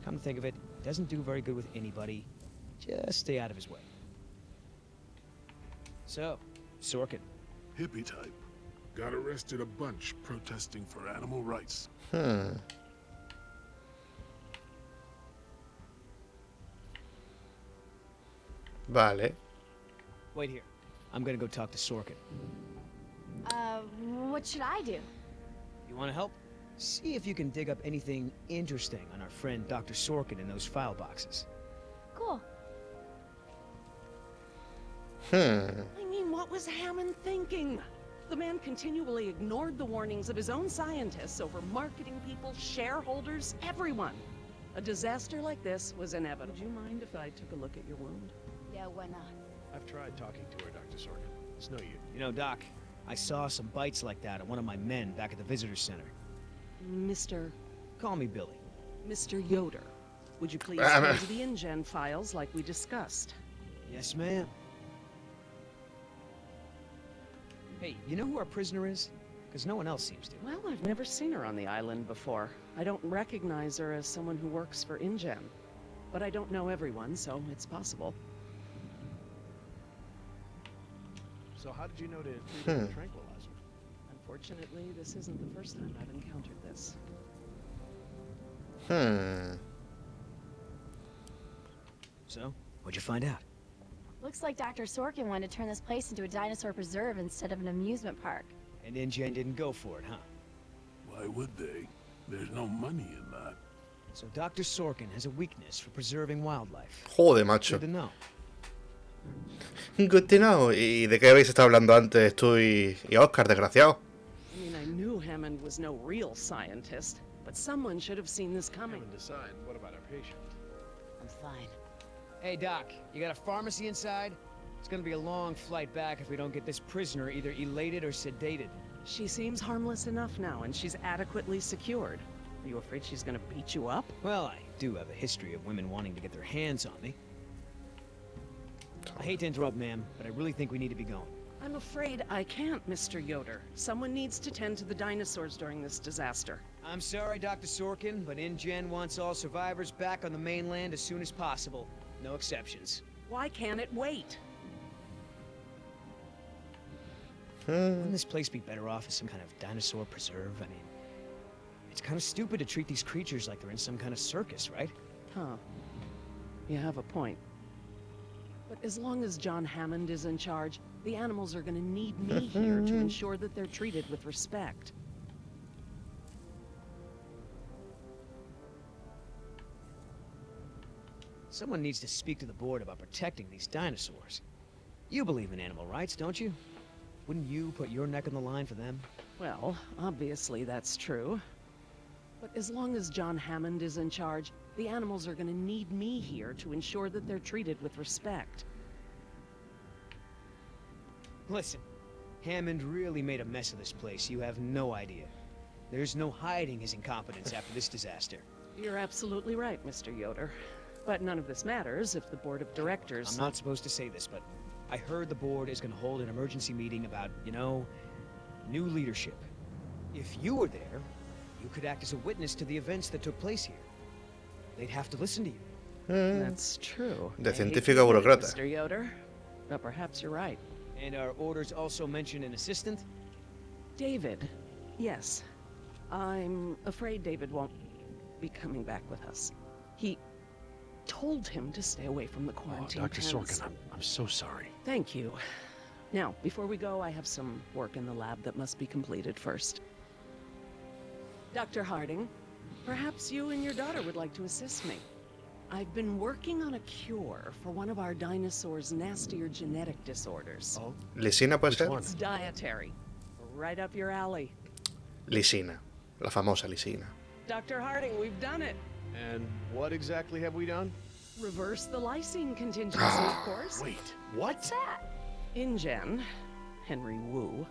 Come to think of it, doesn't do very good with anybody. Just stay out of his way. So, Sorkin. Hippie type. Got arrested a bunch protesting for animal rights. Vale. Wait here. I'm gonna go talk to Sorkin. What should I do? You wanna help? See if you can dig up anything interesting on our friend Dr. Sorkin in those file boxes. Cool. I mean, what was Hammond thinking? The man continually ignored the warnings of his own scientists over marketing people, shareholders, everyone. A disaster like this was inevitable. Would you mind if I took a look at your wound? Yeah, why not? I've tried talking to her, Dr. Sorkin. It's no use. You know, Doc, I saw some bites like that on one of my men back at the visitor center. Mr. Call me Billy. Mr. Yoder, would you please go to the InGen files like we discussed? Yes, ma'am. Hey, you know who our prisoner is? because no one else seems to. Well, I've never seen her on the island before. I don't recognize her as someone who works for InGen. But I don't know everyone, so it's possible. So how did you know to treat her with a tranquilizer? Unfortunately, this isn't the first time I've encountered this. So, what'd you find out? Looks like Dr. Sorkin wanted to turn this place into a dinosaur preserve instead of an amusement park. And InGen didn't go for it, huh? Why would they? There's no money in that. So Dr. Sorkin has a weakness for preserving wildlife. Joder, macho. Good to know. Good to know. ¿Y de qué habéis estado hablando antes tú y Oscar, desgraciado? I mean, I knew Hammond was no real scientist, but someone should have seen this coming. And decide, what about our patient? I'm fine. Hey, Doc, you got a pharmacy inside? It's gonna be a long flight back if we don't get this prisoner either elated or sedated. She seems harmless enough now, and she's adequately secured. Are you afraid she's gonna beat you up? Well, I do have a history of women wanting to get their hands on me. I hate to interrupt, ma'am, but I really think we need to be going. I'm afraid I can't, Mr. Yoder. Someone needs to tend to the dinosaurs during this disaster. I'm sorry, Dr. Sorkin, but InGen wants all survivors back on the mainland as soon as possible. No exceptions. Why can't it wait? Wouldn't this place be better off as some kind of dinosaur preserve? I mean, it's kind of stupid to treat these creatures like they're in some kind of circus, right? Huh. You have a point. But as long as John Hammond is in charge, the animals are gonna need me here to ensure that they're treated with respect. Someone needs to speak to the board about protecting these dinosaurs. You believe in animal rights, don't you? Wouldn't you put your neck on the line for them? Well, obviously that's true. But as long as John Hammond is in charge, the animals are gonna need me here to ensure that they're treated with respect. Listen, Hammond really made a mess of this place. You have no idea. There's no hiding his incompetence after this disaster. You're absolutely right, Mr. Yoder. But none of this matters if the board of directors... I'm not supposed to say this, but I heard the board is going to hold an emergency meeting about, you know, new leadership. If you were there, you could act as a witness to the events that took place here. They'd have to listen to you. That's true. De I hate científico to a admit it, burócrata. Mr. Yoder, but perhaps you're right. And our orders also mention an assistant? David. Yes. I'm afraid David won't be coming back with us. He told him to stay away from the quarantine Dr. tents. Sorkin, I'm so sorry. Thank you. Now, before we go, I have some work in the lab that must be completed first. Dr. Harding, perhaps you and your daughter would like to assist me. I've been working on a cure for one of our dinosaurs' nastier genetic disorders. Oh, Lisina puede ser. one? It's dietary. Right up your alley. Lisina. La famosa Lisina. Dr. Harding, we've done it. And what exactly have we done? Reverse the lysine contingency, of course. Wait, what? InGen, Henry Wu,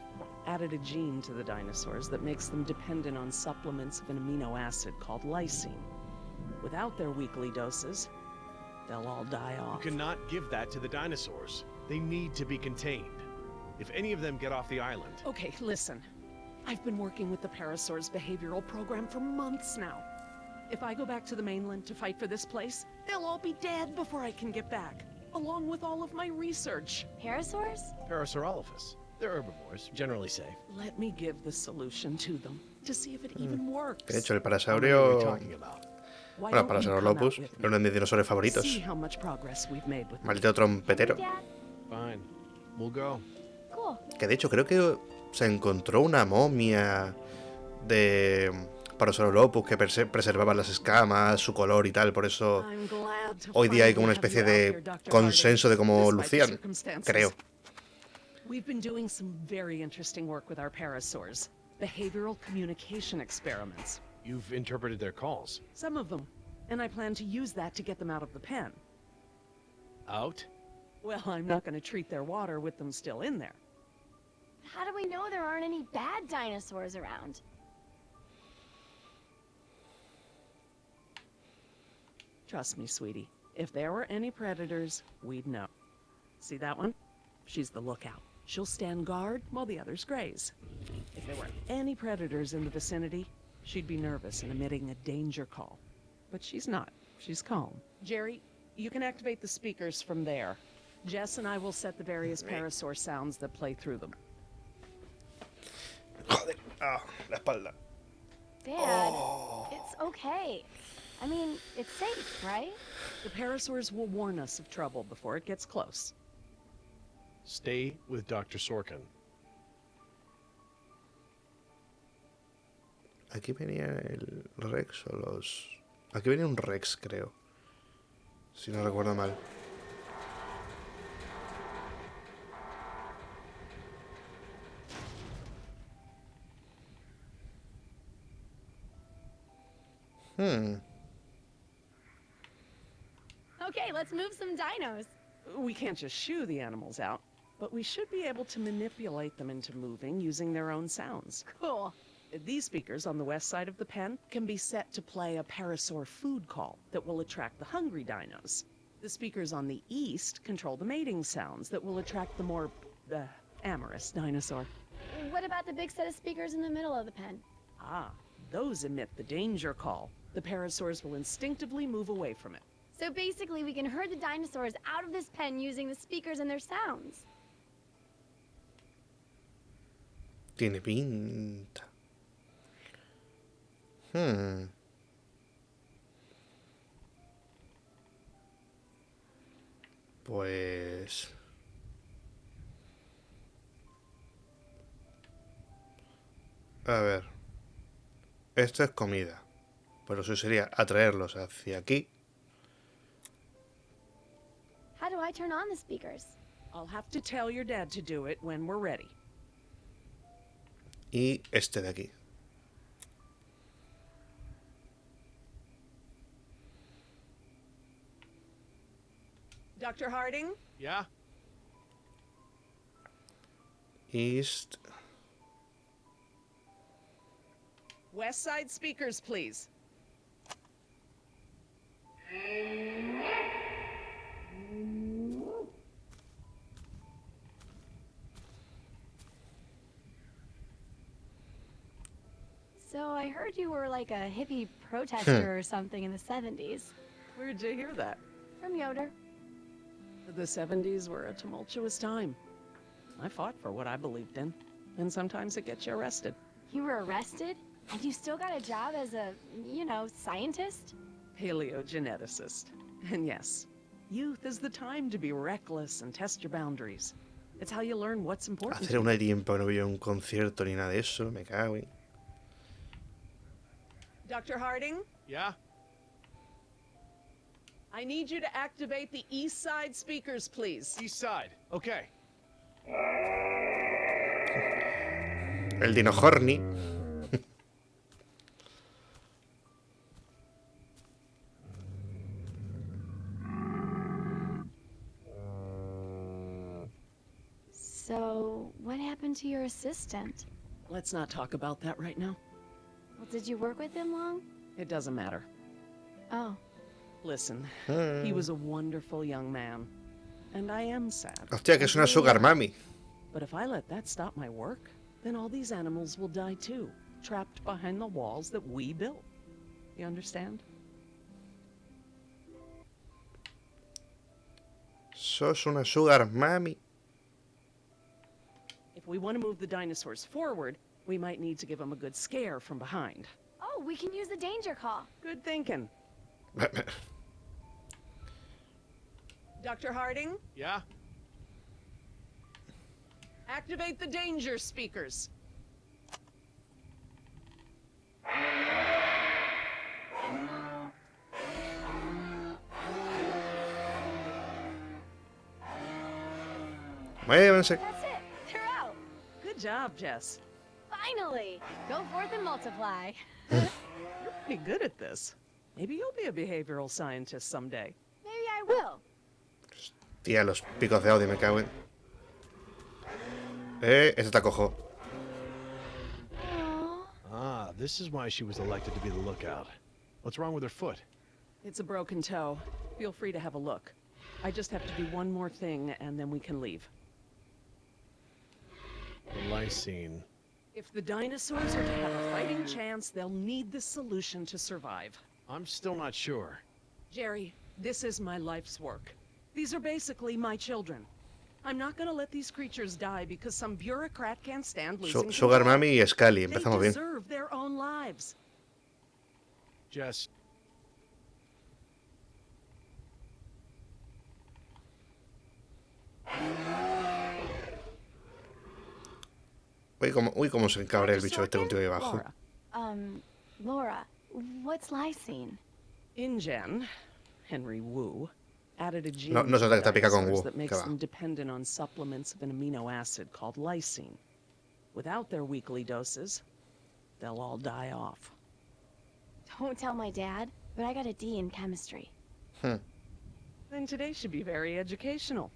added a gene to the dinosaurs that makes them dependent on supplements of an amino acid called lysine. Without their weekly doses, they'll all die off. You cannot give that to the dinosaurs. They need to be contained. If any of them get off the island... Okay, listen. I've been working with the Parasaur's behavioral program for months now. If I go back to the mainland to fight for this place, they'll all be dead before I can get back, along with all of my research. Parasaurs? Parasaurolophus. They're herbivores, generally safe. Let me give the solution to them, to see if it even works. De hecho, el What are parasaurio... we talking about? Why Bueno, don't you come Parasaurolophus out with era me? uno de mis dinosaurios favoritos. See how much progress we've made with them. Maldito trompetero. Dad? Fine. We'll go. Cool. Que de hecho creo que se encontró una momia de Parasaurolophus que preservaba las escamas, su color y tal, por eso I'm glad to hoy día hay como una finally especie have you de out here, Dr. consenso de Harding, cómo despite the lucían, circumstances. creo. We've been doing some very interesting work with our parasaurs. Behavioral communication experiments. You've interpreted their calls. Some of them. And I plan to use that to get them out of the pen. Out? Well, I'm not going to treat their water with them still in there. How do we know there aren't any bad dinosaurs around? Trust me, sweetie. If there were any predators, we'd know. See that one? She's the lookout. She'll stand guard while the others graze. If there were any predators in the vicinity, she'd be nervous and emitting a danger call. But she's not. She's calm. Jerry, you can activate the speakers from there. Jess and I will set the various parasaur sounds that play through them. Joder. Ah, la espalda. Dad, it's okay. I mean, it's safe, right? The parasaurs will warn us of trouble before it gets close. Stay with Dr. Sorkin. Aquí venía el Rex o los... Aquí venía un Rex, creo. Si no recuerdo mal. Okay, let's move some dinos. We can't just shoo the animals out, but we should be able to manipulate them into moving using their own sounds. Cool. These speakers on the west side of the pen can be set to play a parasaur food call that will attract the hungry dinos. The speakers on the east control the mating sounds that will attract the more, amorous dinosaur. What about the big set of speakers in the middle of the pen? Ah, those emit the danger call. The parasaurs will instinctively move away from it. So basically, we can herd the dinosaurs out of this pen using the speakers and their sounds. Tiene pinta. Pues... A ver. Esto es comida. Pero eso sería atraerlos hacia aquí. How do I turn on the speakers? I'll have to tell your dad to do it when we're ready. Y este de aquí. Dr. Harding? Yeah? East. West side speakers, please. So I heard you were like a hippie protester or something in the 70s. Where'd you hear that? From Yoder. The 70s were a tumultuous time. I fought for what I believed in, and sometimes it gets you arrested. You were arrested? And you still got a job as a, scientist? Paleogeneticist. And yes, youth is the time to be reckless and test your boundaries. It's how you learn what's important. Hace un tiempo no había un concierto ni nada de eso, me cago en... Dr. Harding? Yeah? I need you to activate the east side speakers, please. East side. Okay. El Dino Horny. So, what happened to your assistant? Let's not talk about that right now. Well, did you work with him long? It doesn't matter. Oh. Listen, he was a wonderful young man. And I am sad. Hostia, que es una sugar mami. But if I let that stop my work, then all these animals will die too, trapped behind the walls that we built. You understand? Sos una sugar mami. If we want to move the dinosaurs forward, we might need to give them a good scare from behind. Oh, we can use the danger call. Good thinking. Dr. Harding? Yeah? Activate the danger speakers. Muévanse. That's it. They're out. Good job, Jess. Finally. Go forth and multiply. You're pretty good at this. Maybe you'll be a behavioral scientist someday. Maybe I will. Tía, los picos de audio me cago en... Este está cojo. Ah, this is why she was elected to be the lookout. What's wrong with her foot? It's a broken toe. Feel free to have a look. I just have to do one more thing, and then we can leave. The lysine. If the dinosaurs are to have a fighting chance, they'll need this solution to survive. I'm still not sure. Jerry, this is my life's work. These are basically my children. I'm not gonna let these creatures die because some bureaucrat can't stand losing Sugar control. Mami y Scully, They empezamos bien. deserve their own lives. Jess. Uy, cómo se encabrea el bicho este contigo ahí abajo. Laura, what's lysine? InGen, Henry Wu, added a gene No se trata que te pica con dinosaurs Wu, that que makes va. them dependent on supplements of an amino acid called lysine. Without their weekly doses, they'll all die off. Don't tell my dad, but I got a D in chemistry. Then today should be very educational.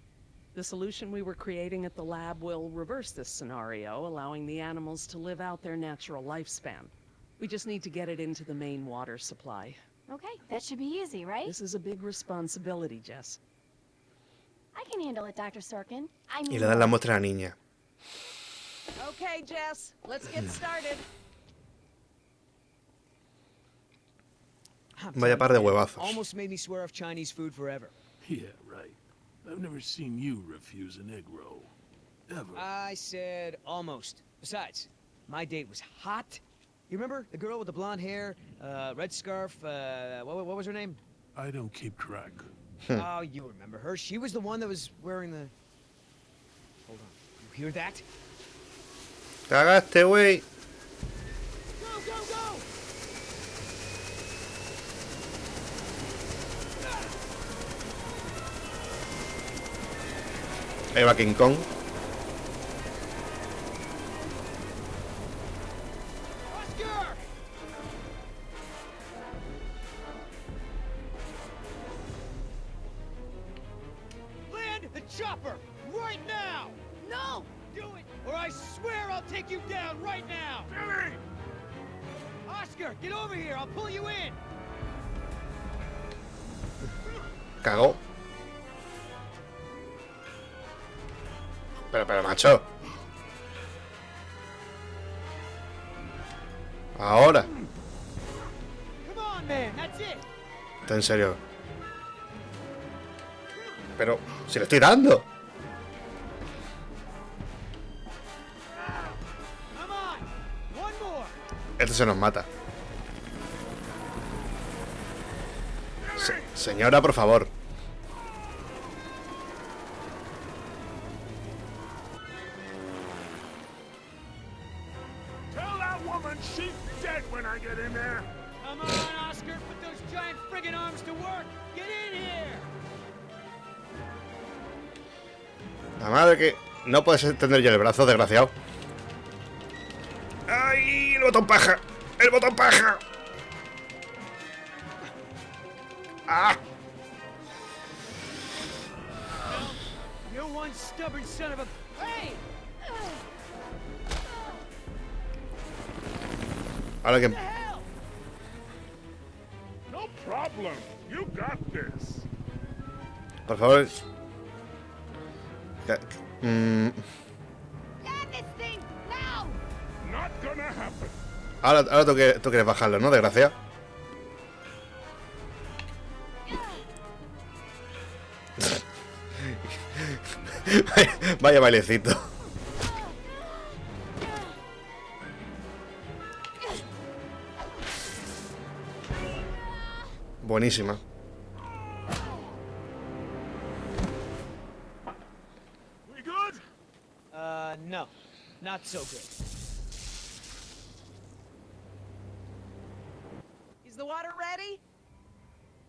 The solution we were creating at the lab will reverse this scenario, allowing the animals to live out their natural lifespan. We just need to get it into the main water supply. Okay, that should be easy, right? This is a big responsibility, Jess. I can handle it, Dr. Sorkin. I Y mean, le dan la muestra a la niña. Okay, Jess, let's get started. I'm Vaya telling par de you, man, huevazos. almost made me swear off Chinese food forever. Yeah, right. I've never seen you refuse an egg roll. Ever. I said almost. Besides, my date was hot. You remember the girl with the blonde hair, red scarf? What was her name? I don't keep track. Oh, you remember her. She was the one that was wearing the... Hold on. You hear that? ¡Cagaste, güey! Go, go, go! Ahí va King Kong. Oscar! Land the chopper right now! no! Do it, or I swear I'll take you down right now! Billy! Oscar, get over here! I'll pull you in! Cagó. Pero, macho. Ahora. Come on, man, that's it! Está en serio. Pero, si le estoy dando. Come on! One more! Este se nos mata. Señora, por favor. Tell that woman she's dead when I get in there. Come on, Oscar, put those giant friggin' arms to work! Get in here! La madre que... No puedes extender ya el brazo, desgraciado. ¡Ay! ¡El botón paja! ¡El botón paja! ¡Ah! You're one stubborn son of a... Hey! Ahora que... What the hell? No problem. You got this. Por favor... Grab this thing now! Not gonna happen. Ahora tú quieres bajarlo, ¿no, desgraciado? Vaya bailecito. Buenísima. We good? No. Not so good. Is the water ready?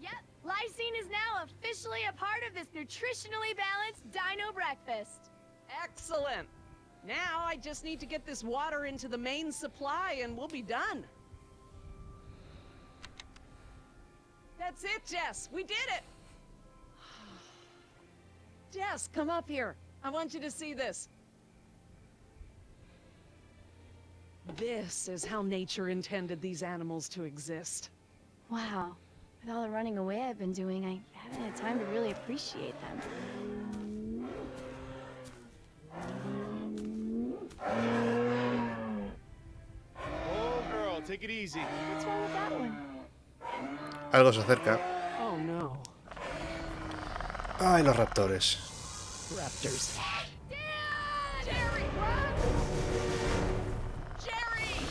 Yep, lysine is now officially a part of this nutritionally balanced dino breakfast. Excellent. Now I just need to get this water into the main supply and we'll be done. That's it, Jess. We did it. Jess, come up here. I want you to see this. This is how nature intended these animals to exist. Wow. With all the running away I've been doing, I haven't had time to really appreciate them. take it easy. What's wrong with that one? Algo se acerca. Oh no. Ay, los raptores. Raptors. Jerry, run! Jerry!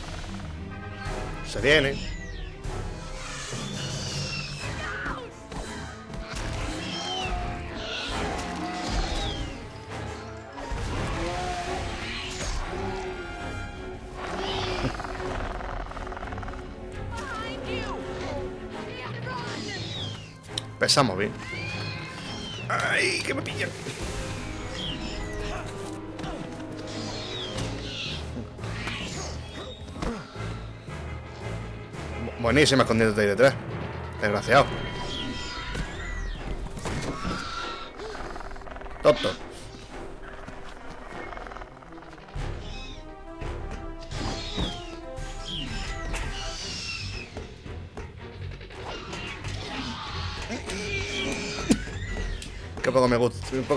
Se viene. Behind you! And run! Pesamos bien. ¡Ay, que me pillan! Buenísima escondiéndote ahí detrás. Desgraciado. Tonto. Que poco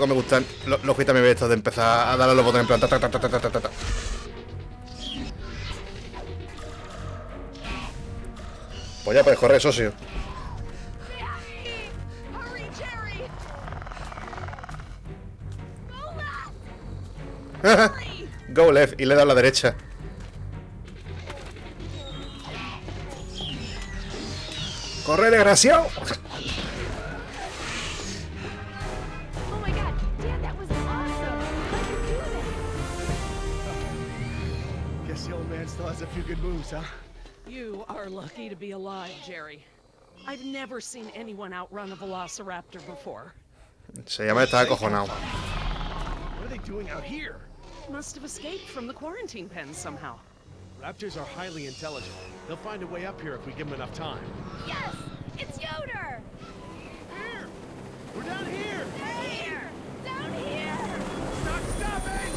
me gustan los quitamibes estos de empezar a darle a los botones en plan ta, ta, ta, ta, ta, ta, ta, ta. Pues ya puedes correr, socio. Hurry, Jerry! Go left! Go left y le he dado a la derecha. ¡Corre, desgraciado! Oh my god, Dad, that was awesome! How'd you do that? Guess the old man still has a few good moves, huh? You are lucky to be alive, Jerry. I've never seen anyone outrun a velociraptor before. Se llama está acojonado. What are they doing out here? Must have escaped from the quarantine pen somehow. Raptors are highly intelligent. They'll find a way up here if we give them enough time. Yes! It's Yoder! Here! We're down here! Here! Down here! Not stopping!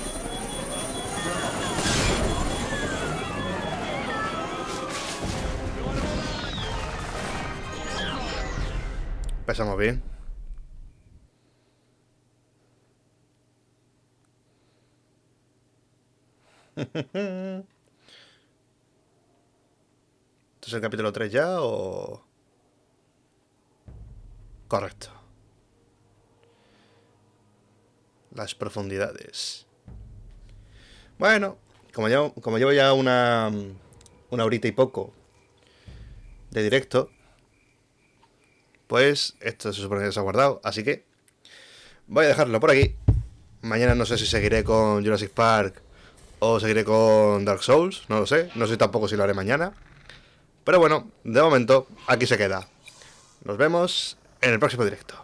Pesamos bien. ¿Esto es el capítulo 3 ya o...? Correcto. Las profundidades. Bueno, como llevo ya una horita y poco de directo, pues esto se supone que se ha guardado. Así que voy a dejarlo por aquí. Mañana no sé si seguiré con Jurassic Park o seguiré con Dark Souls. No lo sé. No sé tampoco si lo haré mañana. Pero bueno, de momento aquí se queda. Nos vemos en el próximo directo.